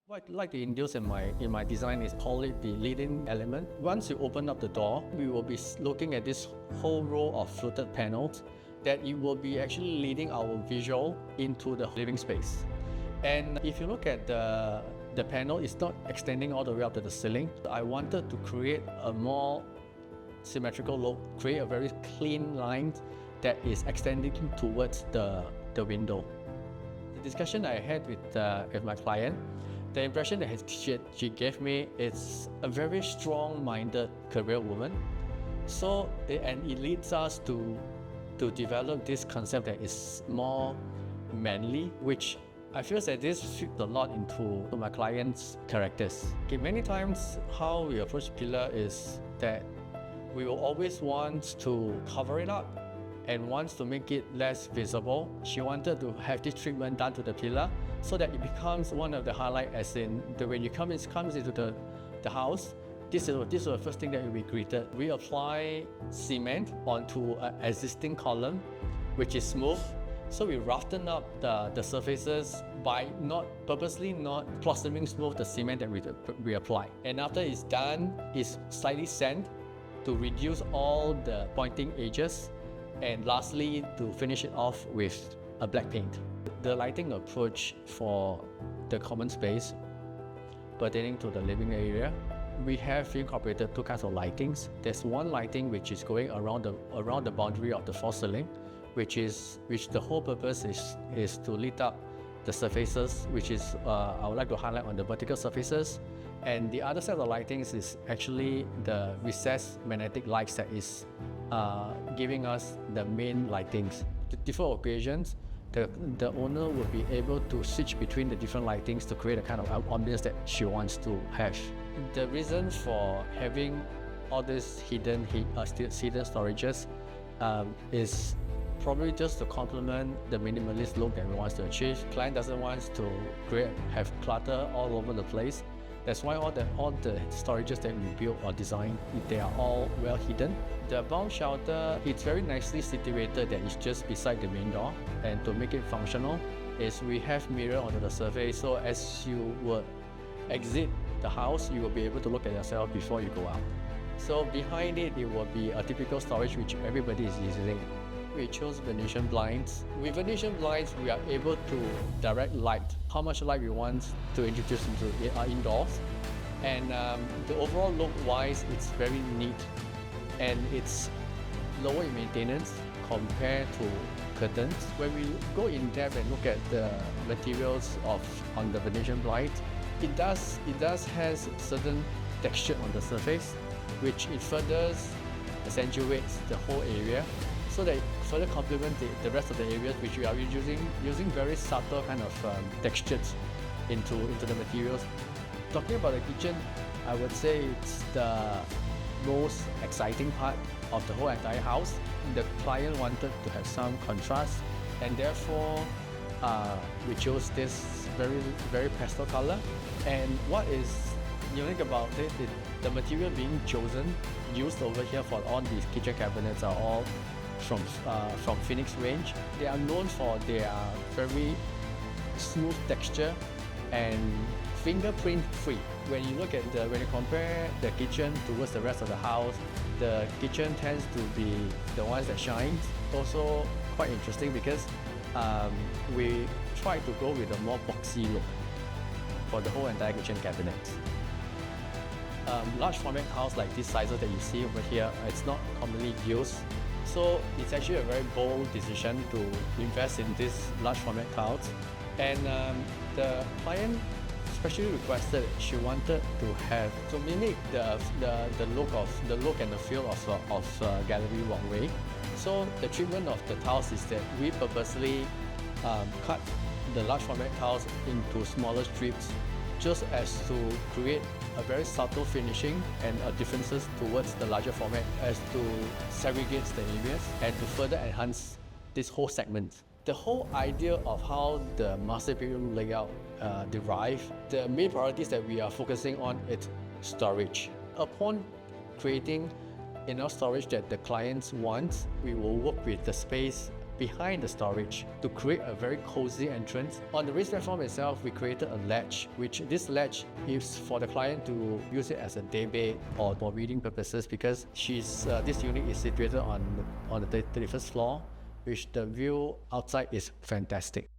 What I'd like to induce in my design is call it the leading element. Once you open up the door, we will be looking at this whole row of fluted panels that it will be actually leading our visual into the living space. And if you look at the panel, it's not extending all the way up to the ceiling. I wanted to create a more symmetrical look, create a very clean line that is extending towards the window. The discussion I had with my client, the impression that she gave me is a very strong-minded career woman. So, and it leads us to develop this concept that is more manly, which I feel that this fits a lot into my client's characters. Okay, many times how we approach pillar is that we will always want to cover it up and wants to make it less visible. She wanted to have this treatment done to the pillar so that it becomes one of the highlights, as in when you comes into the house, this is the first thing that will be greeted. We apply cement onto an existing column, which is smooth. So we roughen up the surfaces by purposely not plastering smooth the cement that we apply. And after it's done, it's slightly sand to reduce all the pointing edges. And lastly, to finish it off with a black paint. The lighting approach for the common space pertaining to the living area, we have incorporated two kinds of lightings. There's one lighting which is going around the boundary of the false ceiling, which the whole purpose is to lit up the surfaces, which is I would like to highlight on the vertical surfaces. And the other set of lightings is actually the recessed magnetic lights that is giving us the main lightings. The different occasions, the owner will be able to switch between the different lightings to create a kind of ambience that she wants to have. The reason for having all these hidden storages is probably just to complement the minimalist look that we want to achieve. Client doesn't want to have clutter all over the place. That's why all the storages that we build or design, they are all well hidden. The bomb shelter, it's very nicely situated that it's just beside the main door. And to make it functional, is we have mirror onto the surface. So as you would exit the house, you will be able to look at yourself before you go out. So behind it, it will be a typical storage which everybody is using. We chose Venetian blinds. With Venetian blinds, we are able to direct light, how much light we want to introduce into indoors. And the overall look-wise, it's very neat and it's lower in maintenance compared to curtains. When we go in depth and look at the materials on the Venetian blind, it does has certain texture on the surface, which it further accentuates the whole area, so that it further complement the rest of the areas which we are using very subtle kind of textures into the materials. Talking about the kitchen, I would say it's the most exciting part of the whole entire house. The client wanted to have some contrast, and therefore we chose this very pastel color. And what is unique about it, the material being used over here for all these kitchen cabinets are all from Phoenix range. They are known for their very smooth texture and fingerprint free. When you compare the kitchen towards the rest of the house, the kitchen tends to be the ones that shine. Also quite interesting because we try to go with a more boxy look for the whole entire kitchen cabinet. Large format house like this sizes that you see over here, it's not commonly used. So it's actually a very bold decision to invest in this large format tiles. And the client especially requested, she wanted to mimic the look and the feel of gallery walkway. So the treatment of the tiles is that we purposely cut the large format tiles into smaller strips, just as to create a very subtle finishing and differences towards the larger format, as to segregate the areas and to further enhance this whole segment. The whole idea of how the master bedroom layout derived, the main priorities that we are focusing on is storage. Upon creating enough storage that the clients want, we will work with the space behind the storage to create a very cozy entrance. On the raised platform itself, we created a ledge, which this ledge is for the client to use it as a day bed or for reading purposes, because this unit is situated on the 31st floor, which the view outside is fantastic.